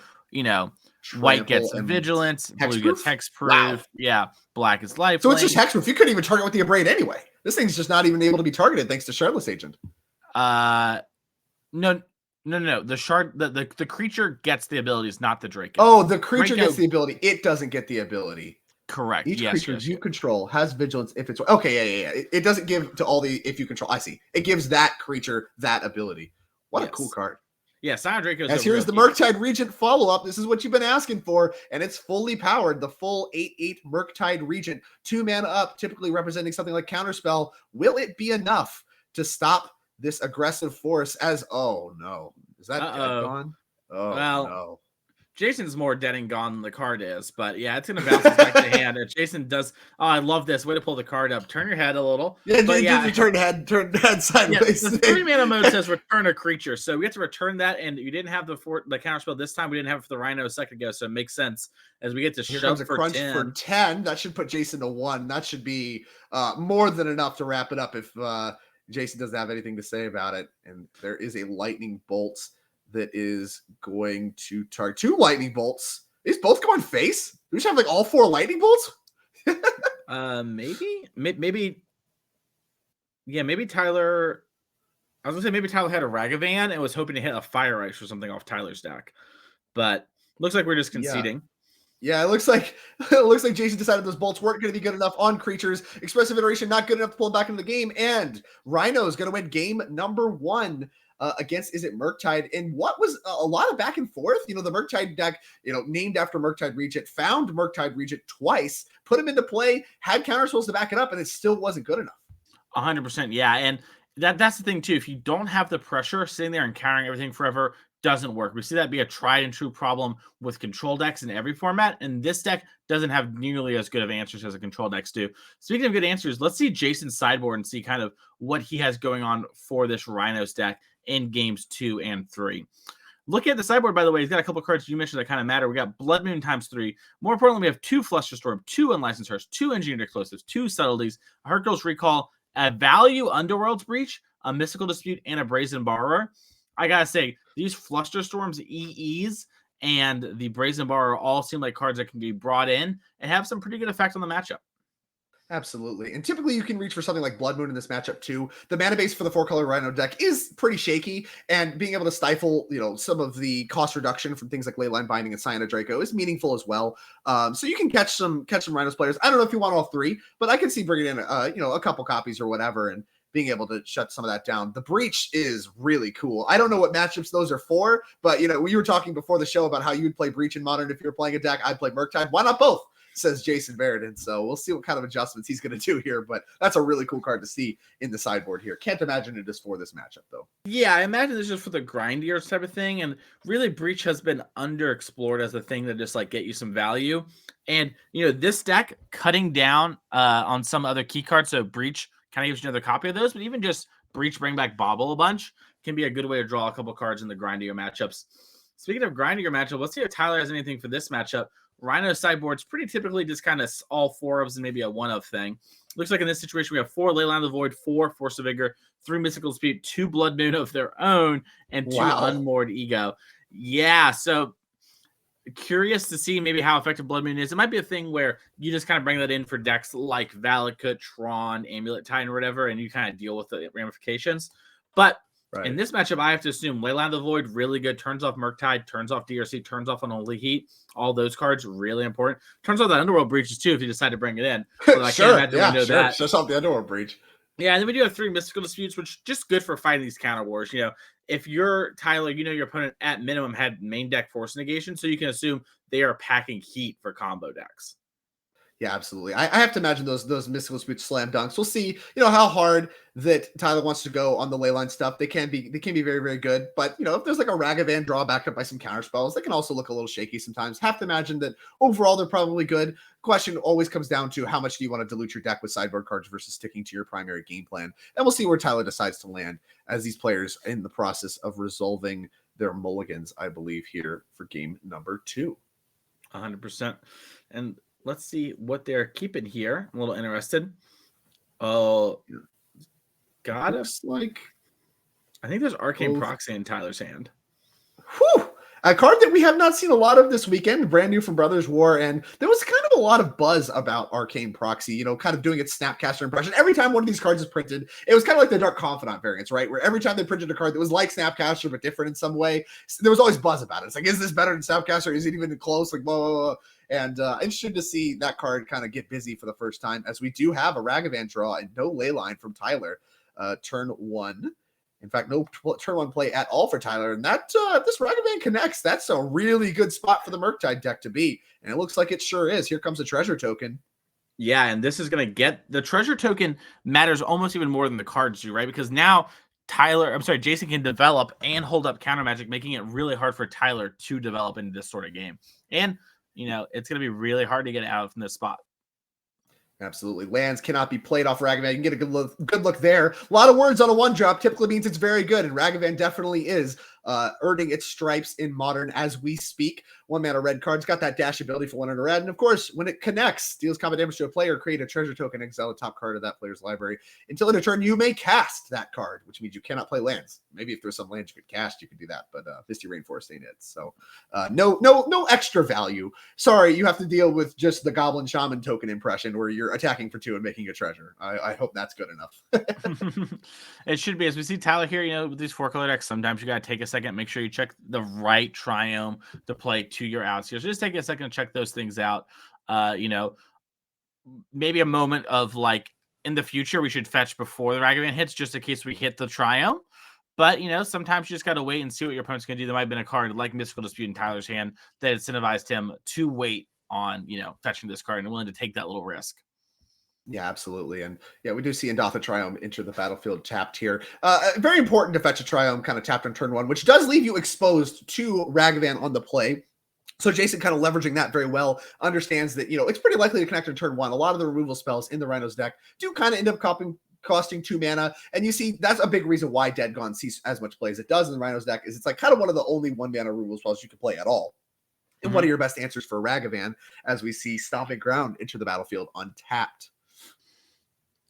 white gets vigilance, blue gets hexproof. Wow. Yeah, black is life. So it's just hexproof. You couldn't even target with the abrade anyway. This thing's just not even able to be targeted thanks to Shardless Agent. No. The creature gets the abilities, not the Draco. Oh, the creature gets the ability. It doesn't get the ability. Correct. Each creature you control has vigilance if it's okay. Yeah. It doesn't give to all the if you control. I see. It gives that creature that ability. What a cool card. Yeah, Scion Draco. As here's the Murktide Regent follow-up. This is what you've been asking for, and it's fully powered. The full 8/8 Murktide Regent, 2 mana up, typically representing something like Counterspell. Will it be enough to stop this aggressive force? Oh no, is that dead gone? Oh no. Jason's more dead and gone than the card is, but yeah, it's going to bounce back to hand. If Jason does, I love this way to pull the card up. Turn your head a little. Yeah, turn head sideways. Yeah, the 3-mana mode says return a creature, so we have to return that, and you didn't have the counterspell this time. We didn't have it for the Rhino a second ago, so it makes sense as we get to shove for crunch 10. For 10, that should put Jason to 1. That should be more than enough to wrap it up if Jason doesn't have anything to say about it. And there is a lightning bolt that is going to target 2 lightning bolts. These both going face? Do we just have like all 4 lightning bolts? Maybe Tyler. I was gonna say maybe Tyler had a Ragavan and was hoping to hit a Fire Ice or something off Tyler's deck, but looks like we're just conceding. Yeah, it looks like Jason decided those bolts weren't going to be good enough on creatures. Expressive Iteration not good enough to pull back into the game, and Rhino is going to win game number 1. Against is it Murktide, and what was a lot of back and forth. The Murktide deck, named after Murktide Regent, found Murktide Regent twice, put him into play, had counterspells to back it up, and it still wasn't good enough. 100%, yeah, and that's the thing too. If you don't have the pressure, sitting there and carrying everything forever doesn't work. We see that be a tried and true problem with control decks in every format, and this deck doesn't have nearly as good of answers as the control decks do. Speaking of good answers, let's see Jason's sideboard and see kind of what he has going on for this Rhinos deck in games 2 and 3. Look at the sideboard, by the way. He's got a couple cards you mentioned that kind of matter. We got Blood Moon ×3. More importantly, we have 2 Flusterstorm, 2 Unlicensed Hearse, 2 Engineered Explosives, 2 Subtleties, a Hercules Recall, a Value Underworld's Breach, a Mystical Dispute, and a Brazen Borrower. I gotta say, these Flusterstorms, EEs, and the Brazen Borrower all seem like cards that can be brought in and have some pretty good effect on the matchup. Absolutely. And typically you can reach for something like Blood Moon in this matchup too. The mana base for the 4-color Rhino deck is pretty shaky, and being able to stifle, some of the cost reduction from things like Leyline Binding and Scion of Draco is meaningful as well. So you can catch some Rhinos players. I don't know if you want all 3, but I can see bringing in, a couple copies or whatever and being able to shut some of that down. The Breach is really cool. I don't know what matchups those are for, but, we were talking before the show about how you would play Breach in Modern if you were playing a deck. I'd play Murktide. Why not both? Says Jason Verdon. So we'll see what kind of adjustments he's going to do here, but that's a really cool card to see in the sideboard here. Can't imagine it is for this matchup though. Yeah, I imagine it's just for the grindier type of thing, and really Breach has been underexplored as a thing that just like get you some value. And this deck cutting down on some other key cards, so Breach kind of gives you another copy of those, but even just Breach bring back Bobble a bunch can be a good way to draw a couple cards in the grindier matchups. speaking of grinding your matchup, let's see if Tyler has anything for this matchup. Rhino sideboard's pretty typically just kind of all 4 ofs and maybe a 1 of thing. Looks like in this situation we have 4 Leyline of the Void, 4 Force of Vigor, 3 Mystical Speed, 2 Blood Moon of their own, and 2 Unmoored Ego. Yeah, so curious to see maybe how effective Blood Moon is. It might be a thing where you just kind of bring that in for decks like Valakut, Tron, Amulet Titan, or whatever, and you kind of deal with the ramifications. But in this matchup, I have to assume Leyline of the Void, really good. Turns off Murktide, turns off DRC, turns off Unholy Heat. All those cards, really important. Turns off the Underworld Breaches, too, if you decide to bring it in. I sure, can't imagine we know that. Just off the Underworld Breach. Yeah, and then we do have 3 Mystical Disputes, which just good for fighting these counter wars. You know, if you're Tyler, you know your opponent at minimum had main deck Force Negation, so you can assume they are packing heat for combo decks. Yeah, absolutely. I have to imagine those Mystical Disputes slam dunks. We'll see, how hard that Tyler wants to go on the leyline stuff. They can be very, very good. But if there's like a Ragavan draw backed up by some counter spells, they can also look a little shaky sometimes. Have to imagine that overall they're probably good. Question always comes down to how much do you want to dilute your deck with sideboard cards versus sticking to your primary game plan. And we'll see where Tyler decides to land as these players in the process of resolving their mulligans, I believe, here for game number 2. 100%. And let's see what they're keeping here. I'm a little interested. Oh, God. Looks like I think there's Arcane Proxy in Tyler's hand. Whew! A card that we have not seen a lot of this weekend, brand new from Brothers War, and there was kind of a lot of buzz about Arcane Proxy, kind of doing its Snapcaster impression. Every time one of these cards is printed, it was kind of like the Dark Confidant variants, right? Where every time they printed a card that was like Snapcaster but different in some way, there was always buzz about it. It's like, is this better than Snapcaster? Is it even close? Like, whoa, whoa, whoa. And interested to see that card kind of get busy for the first time, as we do have a Ragavan draw and no Leyline from Tyler turn 1. In fact, no turn 1 play at all for Tyler. And that this Ragavan connects. That's a really good spot for the Murktide deck to be. And it looks like it sure is. Here comes a treasure token. Yeah, and this is going to get the treasure token matters almost even more than the cards do, right? Because now Jason can develop and hold up counter magic, making it really hard for Tyler to develop into this sort of game. And it's going to be really hard to get out from this spot. Absolutely. Lands cannot be played off Ragavan. You can get a good look there. A lot of words on a 1-drop typically means it's very good, and Ragavan definitely is earning its stripes in Modern as we speak. 1-mana red card's got that dash ability for 1 and a red, and of course, when it connects, deals combat damage to a player, create a treasure token, exile the top card of that player's library. Until end of turn, you may cast that card, which means you cannot play lands. Maybe if there's some lands you could cast, you could do that, but Misty Rainforest ain't it. So no extra value. Sorry, you have to deal with just the Goblin Shaman token impression where you're attacking for 2 and making a treasure. I hope that's good enough. It should be. As we see Tyler here, with these 4-color decks, sometimes you got to take a second, make sure you check the right triome to play to your outs here. So just take a second to check those things out. Maybe a moment of like, in the future, we should fetch before the Ragavan hits, just in case we hit the triome. But, sometimes you just got to wait and see what your opponent's going to do. There might have been a card like Mystical Dispute in Tyler's hand that incentivized him to wait on, fetching this card and willing to take that little risk. Yeah, absolutely. And yeah, we do see Indatha Triome enter the battlefield tapped here. Very important to fetch a Triome kind of tapped on turn 1, which does leave you exposed to Ragavan on the play. So Jason kind of leveraging that very well, understands that, it's pretty likely to connect on turn 1. A lot of the removal spells in the Rhino's deck do kind of end up costing 2 mana. And you see, that's a big reason why Dead Gone sees as much play as it does in the Rhino's deck, is it's like kind of one of the only 1 mana removal spells you can play at all. And one of your best answers for Ragavan, as we see Stomping Ground enter the battlefield untapped.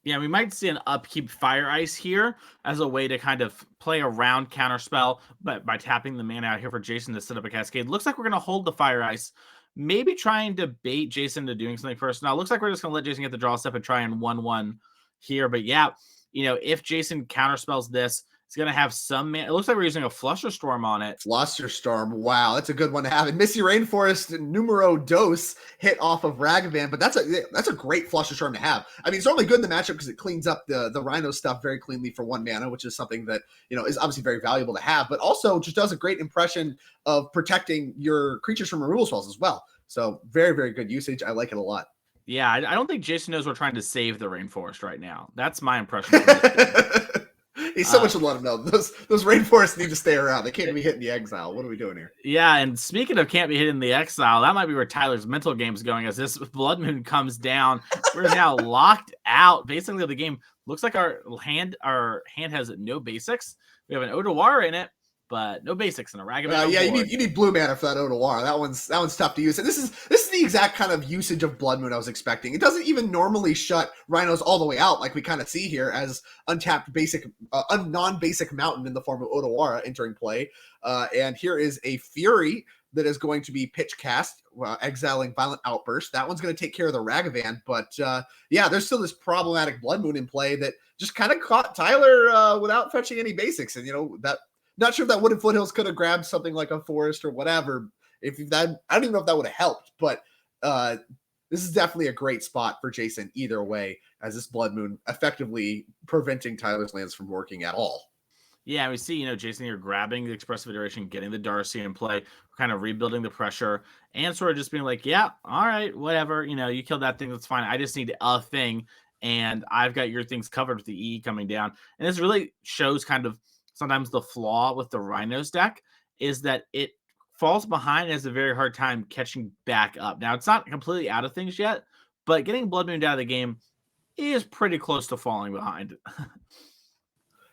Yeah, we might see an upkeep Fire Ice here as a way to kind of play around Counterspell, but by tapping the mana out here for Jason to set up a Cascade. Looks like we're going to hold the Fire Ice, maybe trying to bait Jason to doing something first. Now, it looks like we're just going to let Jason get the draw step and try and 1-1 here. But yeah, if Jason Counterspells this, it's going to have some mana. It looks like we're using a Flusterstorm on it. Flusterstorm, wow, that's a good one to have. And Misty Rainforest numero dos hit off of Ragavan, but that's a great Flusterstorm to have. I mean, it's only good in the matchup because it cleans up the Rhino stuff very cleanly for 1 mana, which is something that, is obviously very valuable to have, but also just does a great impression of protecting your creatures from removal spells as well. So very, very good usage. I like it a lot. Yeah, I don't think Jason knows we're trying to save the Rainforest right now. That's my impression. Someone should let him know. Those rainforests need to stay around. They can't be hitting the exile. What are we doing here? Yeah, and speaking of can't be hitting the exile, that might be where Tyler's mental game is going as this Blood Moon comes down. We're now locked out. Basically, the game looks like our hand has no basics. We have an Odawara in it, but no basics in a Ragavan. Yeah, you need blue mana for that Otawara. That one's tough to use. And this is the exact kind of usage of Blood Moon I was expecting. It doesn't even normally shut rhinos all the way out, like we kind of see here as untapped basic, non-basic mountain in the form of Otawara entering play. And here is a Fury that is going to be pitch cast, exiling Violent Outburst. That one's going to take care of the Ragavan, but yeah, there's still this problematic Blood Moon in play that just kind of caught Tyler without fetching any basics. And that. Not sure if that Wooded Foothills could have grabbed something like a forest or whatever. I don't even know if that would have helped, but this is definitely a great spot for Jason either way, as this Blood Moon effectively preventing Tyler's lands from working at all. Yeah, we see, Jason here grabbing the Expressive Iteration, getting the Darcy in play, kind of rebuilding the pressure, and sort of just being like, yeah, all right, whatever. You killed that thing, that's fine. I just need a thing, and I've got your things covered with the E coming down. And this really shows kind of sometimes the flaw with the Rhinos deck is that it falls behind and has a very hard time catching back up. Now, it's not completely out of things yet, but getting Blood Moon out of the game is pretty close to falling behind.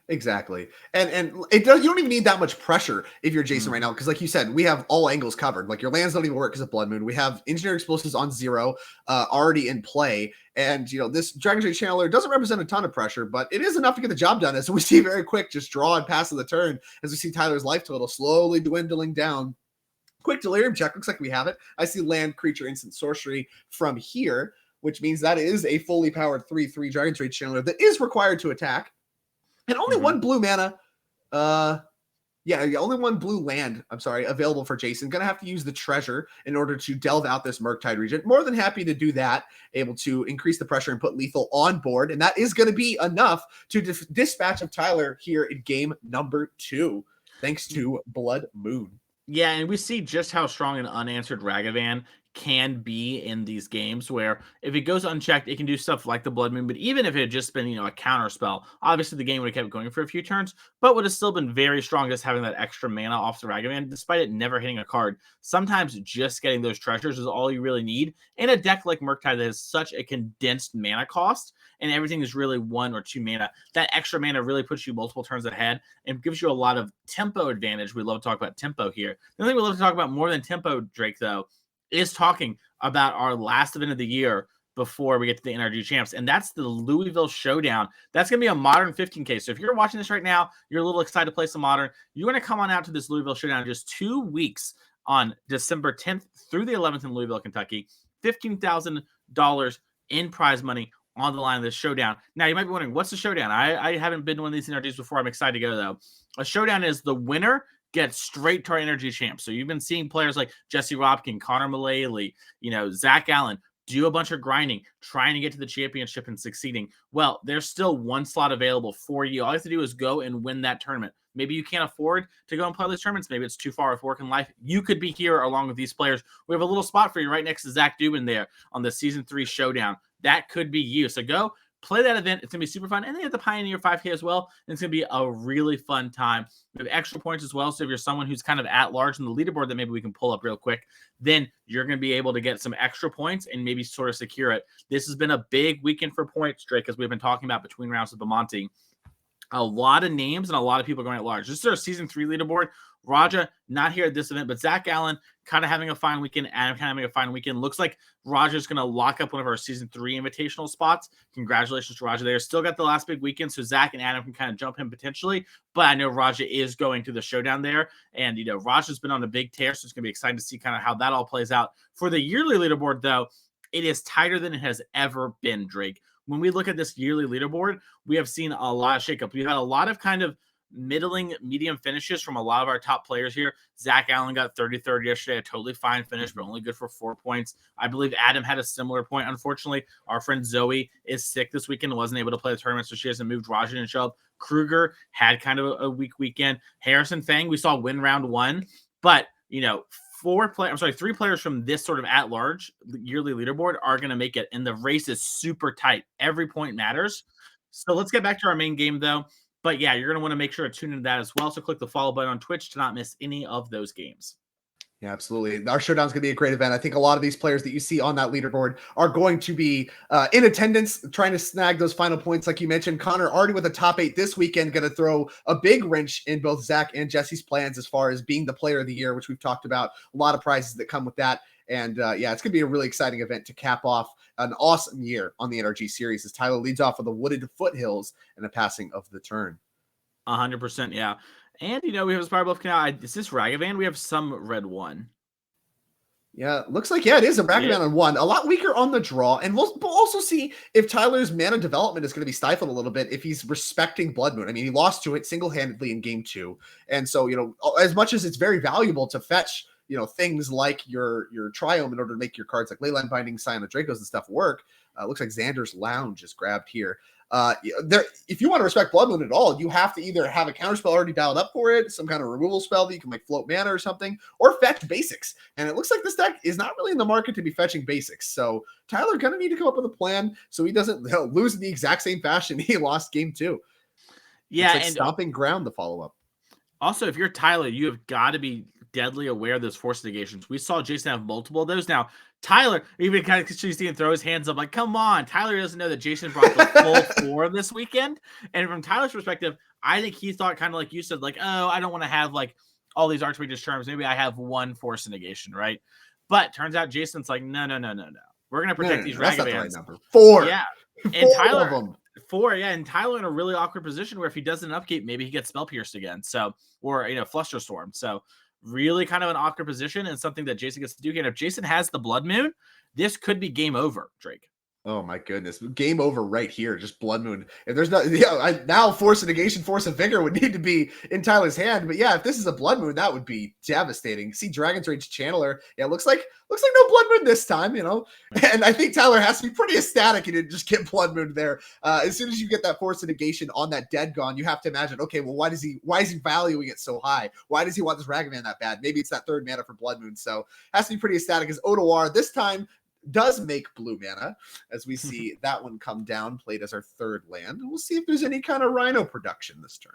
Exactly. And you don't even need that much pressure if you're Jason right now, because like you said, we have all angles covered. Like your lands don't even work because of Blood Moon. We have Engineer Explosives on 0 already in play. And, this Dragon Trade Channeler doesn't represent a ton of pressure, but it is enough to get the job done. As we see very quick, just draw and pass of the turn, as we see Tyler's life total slowly dwindling down. Quick Delirium check. Looks like we have it. I see land, creature, instant, sorcery from here, which means that is a fully powered 3/3 Dragon Trade Channeler that is required to attack. And only one blue mana. Only one blue land, available for Jason. Going to have to use the treasure in order to delve out this Murktide region. More than happy to do that. Able to increase the pressure and put lethal on board. And that is going to be enough to dispatch of Tyler here in game number 2. Thanks to Blood Moon. Yeah, and we see just how strong an unanswered Ragavan can be in these games, where if it goes unchecked, it can do stuff like the Blood Moon. But even if it had just been, a counter spell, obviously the game would have kept going for a few turns, but would have still been very strong just having that extra mana off the Ragavan, despite it never hitting a card. Sometimes just getting those treasures is all you really need in a deck like Murktide that has such a condensed mana cost, and everything is really 1 or 2 mana. That extra mana really puts you multiple turns ahead and gives you a lot of tempo advantage. We love to talk about tempo here. The only thing we love to talk about more than tempo, Drake, though, is talking about our last event of the year before we get to the NRG Champs, and that's the Louisville Showdown. That's going to be a Modern 15K. So if you're watching this right now, you're a little excited to play some Modern, you're going to come on out to this Louisville Showdown in just 2 weeks on December 10th through the 11th in Louisville, Kentucky. $15,000 in prize money on the line of this showdown. Now, you might be wondering, what's the showdown? I haven't been to one of these NRGs before. I'm excited to go, though. A showdown is the winner gets straight to our energy champs. So you've been seeing players like Jesse Robkin, Connor Mullally, Zach Allen do a bunch of grinding, trying to get to the championship and succeeding. Well, there's still one slot available for you. All you have to do is go and win that tournament. Maybe you can't afford to go and play these tournaments. Maybe it's too far with work and life. You could be here along with these players. We have a little spot for you right next to Zach Dubin there on the Season 3 Showdown. That could be you. So go play that event. It's going to be super fun. And then you have the Pioneer 5K as well. And it's going to be a really fun time. We have extra points as well. So if you're someone who's kind of at large in the leaderboard that maybe we can pull up real quick, then you're going to be able to get some extra points and maybe sort of secure it. This has been a big weekend for points, Drake, as we've been talking about between rounds with Bamonte. A lot of names and a lot of people going at large. This is our Season 3 leaderboard. Raja, not here at this event, but Zach Allen kind of having a fine weekend. Adam kind of having a fine weekend. Looks like Raja's going to lock up one of our Season 3 invitational spots. Congratulations to Raja there. Still got the last big weekend, so Zach and Adam can kind of jump him potentially. But I know Raja is going to the showdown there. And, Raja's been on a big tear, so it's going to be exciting to see kind of how that all plays out. For the yearly leaderboard, though, it is tighter than it has ever been, Drake. When we look at this yearly leaderboard, we have seen a lot of shakeup. We've had a lot of kind of medium finishes from a lot of our top players here. Zach Allen got 33rd yesterday, a totally fine finish, but only good for 4 points. I believe Adam had a similar point. Unfortunately, our friend Zoe is sick this weekend and wasn't able to play the tournament, so she hasn't moved. Raja didn't show up. Kruger had kind of a weak weekend. Harrison Fang, we saw win round 1, but three players from this sort of at-large yearly leaderboard are going to make it, and the race is super tight. Every point matters. So let's get back to our main game, though. But yeah, you're going to want to make sure to tune into that as well. So click the follow button on Twitch to not miss any of those games. Yeah, absolutely. Our showdown is going to be a great event. I think a lot of these players that you see on that leaderboard are going to be in attendance, trying to snag those final points. Like you mentioned, Connor already with a top 8 this weekend, going to throw a big wrench in both Zach and Jesse's plans as far as being the player of the year, which we've talked about. A lot of prizes that come with that. And yeah, it's going to be a really exciting event to cap off an awesome year on the NRG series as Tyler leads off with the wooded foothills and a passing of the turn. 100%, yeah. And, we have a Spire Bluff now. Is this Ragavan? We have some red one. Yeah, looks like, it is a Ragavan on 1. A lot weaker on the draw. And we'll also see if Tyler's mana development is going to be stifled a little bit if he's respecting Blood Moon. I mean, he lost to it single-handedly in game 2. And so, as much as it's very valuable to fetch, things like your Triome in order to make your cards like Leyline Binding, Scion of Dracos and stuff work, looks like Xander's Lounge is grabbed here. If you want to respect Blood Moon at all, you have to either have a counterspell already dialed up for it, some kind of removal spell that you can like float mana or something, or fetch basics. And it looks like this deck is not really in the market to be fetching basics. So Tyler gonna need to come up with a plan so he doesn't lose in the exact same fashion he lost game 2. Yeah, and stomping ground the follow up. Also, if you're Tyler, you have got to be deadly aware of those force negations. We saw Jason have multiple of those. Now, Tyler, even kind of see him throw his hands up like, come on. Tyler doesn't know that Jason brought the full 4 this weekend. And from Tyler's perspective, I think he thought kind of like you said, like, oh, I don't want to have like all these Archmage's Charms. Maybe I have 1 force negation, right? But turns out Jason's like, no. We're going to protect these Ragavans. That's not the right number. 4. Yeah. And 4 Tyler, of them. 4, yeah, and Tyler in a really awkward position where if he does an upkeep, maybe he gets Spellpierced again. So, or Flusterstorm. So, really kind of an awkward position and something that Jason gets to do here. And if Jason has the Blood Moon, this could be game over, Drake. Oh my goodness. Game over right here. Just Blood Moon. If there's not, now Force of Negation, Force of Vigor would need to be in Tyler's hand. But yeah, if this is a Blood Moon, that would be devastating. See Dragon's Rage Channeler. Yeah, looks like no Blood Moon this time, And I think Tyler has to be pretty ecstatic and just get Blood Moon there. As soon as you get that Force of Negation on that Dead Gone, you have to imagine, okay, well, why is he valuing it so high? Why does he want this Ragavan that bad? Maybe it's that 3rd mana for Blood Moon. So has to be pretty ecstatic as Odoar this time does make blue mana, as we see that one come down, played as our 3rd land. We'll see if there's any kind of Rhino production this turn.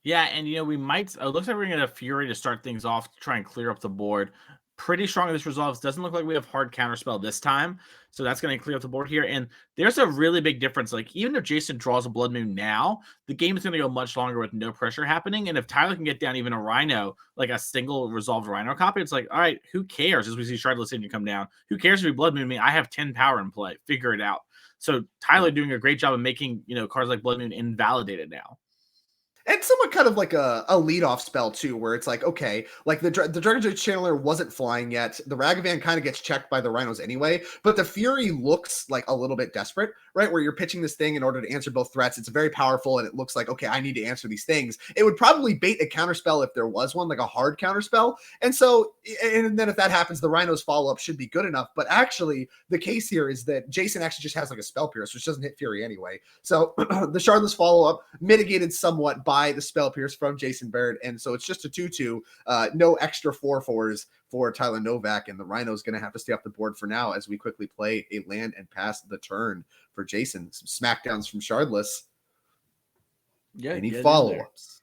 Yeah, and we might. It looks like we're going to Fury to start things off to try and clear up the board. Pretty strong this resolves. Doesn't look like we have hard counterspell this time, so that's going to clear up the board here. And there's a really big difference. Like even if Jason draws a Blood Moon now, the game is going to go much longer with no pressure happening. And if Tyler can get down even a Rhino, like a single resolved Rhino copy, it's like, all right, who cares? As we see Shardless Agent come down, who cares if you Blood Moon me? I have 10 power in play. Figure it out. So Tyler doing a great job of making cards like Blood Moon invalidated now. And somewhat kind of like a leadoff spell too, where it's like, okay, like the Dragon's Rage Channeler wasn't flying yet. The Ragavan kind of gets checked by the Rhinos anyway, but the Fury looks like a little bit desperate, right? Where you're pitching this thing in order to answer both threats. It's very powerful and it looks like, okay, I need to answer these things. It would probably bait a counterspell if there was one, like a hard counterspell. And so, and then if that happens, the Rhinos follow-up should be good enough. But actually, the case here is that Jason actually just has like a Spellpiercer, which doesn't hit Fury anyway. So the Shardless follow-up mitigated somewhat by the Spellpierce from Jason Barrett, and so it's just a 2/2, no extra 4/4s for Tyler Novak, and the Rhino's going to have to stay off the board for now as we quickly play a land and pass the turn for Jason. Some smackdowns from Shardless. Yeah, any follow-ups?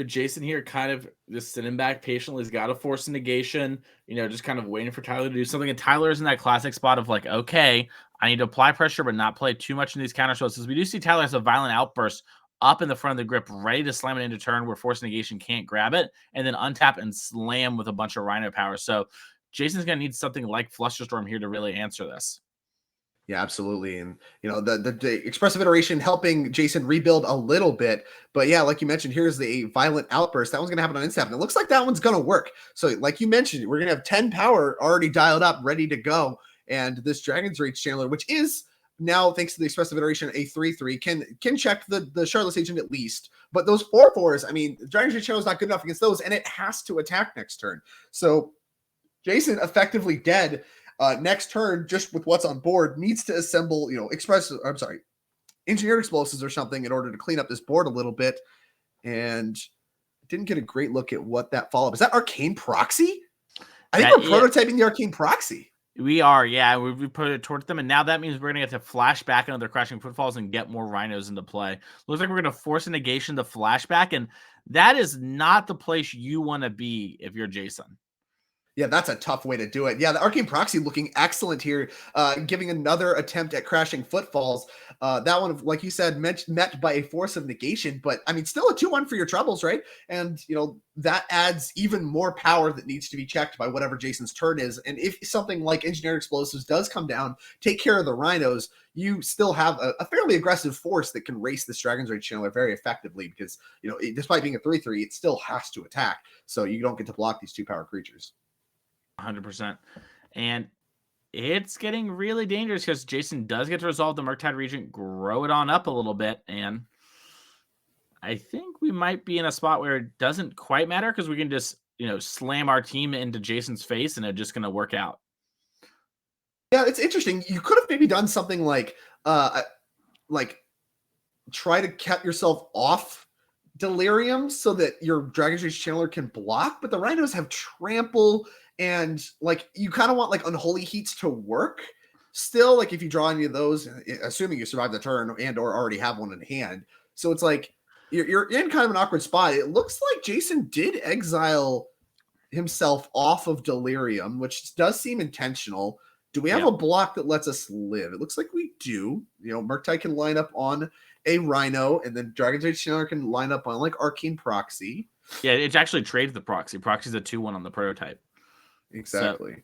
Jason here kind of just sitting back patiently. He's got a Force of Negation, just kind of waiting for Tyler to do something. And Tyler's in that classic spot of like, okay, I need to apply pressure but not play too much in these counter spells. Because we do see Tyler has a Violent Outburst up in the front of the grip, ready to slam it into turn where Force Negation can't grab it, and then untap and slam with a bunch of Rhino power. So Jason's going to need something like Flusterstorm here to really answer this. Yeah, absolutely. And, the Expressive Iteration helping Jason rebuild a little bit. But yeah, like you mentioned, here's the Violent Outburst. That one's going to happen on Instap. And it looks like that one's going to work. So like you mentioned, we're going to have 10 power already dialed up, ready to go. And this Dragon's Rage Channeler, which is now, thanks to the Expressive Iteration, a 3/3 can check the Shardless Agent at least. But those 4/4s, I mean, Dragon's Rage Channeler is not good enough against those, and it has to attack next turn. So Jason effectively dead next turn, just with what's on board, needs to assemble, Engineered Explosives or something in order to clean up this board a little bit. And didn't get a great look at what that follow-up is. That Arcane Proxy? I think we're prototyping the Arcane Proxy. We are, yeah. We put it towards them, and now that means we're gonna get to flash back into their crashing footfalls and get more rhinos into play. Looks like we're gonna force a negation to flashback, and that is not the place you want to be if you're Jason. Yeah, that's a tough way to do it. Yeah, the Arcane Proxy looking excellent here, giving another attempt at crashing footfalls. That one, like you said, met by a force of negation, but I mean, still a 2-1 for your troubles, right? And, you know, that adds even more power that needs to be checked by whatever Jason's turn is. And if something like Engineered Explosives does come down, take care of the rhinos, you still have a fairly aggressive force that can race this Dragon's Rage Channeler very effectively because, you know, despite being a 3/3, it still has to attack. So you don't get to block these 2-power creatures. 100%. And it's getting really dangerous because Jason does get to resolve the Murktide Regent, grow it on up a little bit, and I think we might be in a spot where it doesn't quite matter because we can just, you know, slam our team into Jason's face and it's just going to work out. Yeah, it's interesting. You could have maybe done something like try to cut yourself off Delirium so that your Dragon's Rage Channeler can block, but the rhinos have trample. And like you kind of want like Unholy Heats to work still, like if you draw any of those, assuming you survive the turn and or already have one in hand. So it's like you're in kind of an awkward spot. It looks like Jason did exile himself off of Delirium, which does seem intentional. Do we have a block that lets us live? It looks like we do. You know, Murktide can line up on a Rhino, and then Dragon's Rage Channeler can line up on like Arcane Proxy. Yeah, it actually trades the Proxy. Proxy's a 2/1 on the prototype. Exactly. So,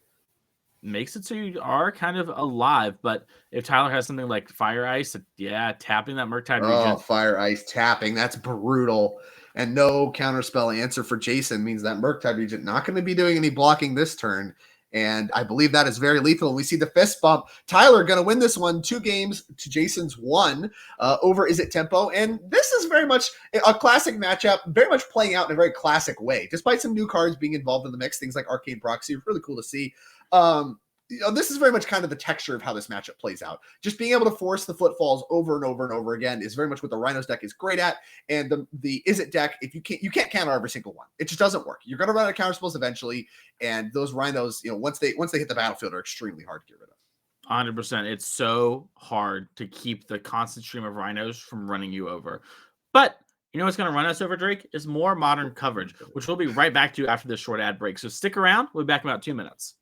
makes it so you are kind of alive, but if Tyler has something like Fire Ice, yeah, tapping that Murktide Regent. Fire Ice tapping, that's brutal. And no counterspell answer for Jason means that Murktide Regent not going to be doing any blocking this turn. And I believe that is very lethal. We see the fist bump. Tyler going to win this one 2 games to Jason's 1 over Is It Tempo. And this is very much a classic matchup, very much playing out in a very classic way. Despite some new cards being involved in the mix, things like Arcane Proxy, really cool to see. You know, this is very much kind of the texture of how this matchup plays out. Just being able to force the footfalls over and over and over again is very much what the Rhinos deck is great at. And the Is It deck, if you can't counter every single one. It just doesn't work. You're going to run out of counter spells eventually, and those Rhinos, you know, once they hit the battlefield, are extremely hard to get rid of. 100%. It's so hard to keep the constant stream of Rhinos from running you over. But you know what's going to run us over, Drake? Is more modern coverage, which we'll be right back to after this short ad break. So stick around. We'll be back in about 2 minutes.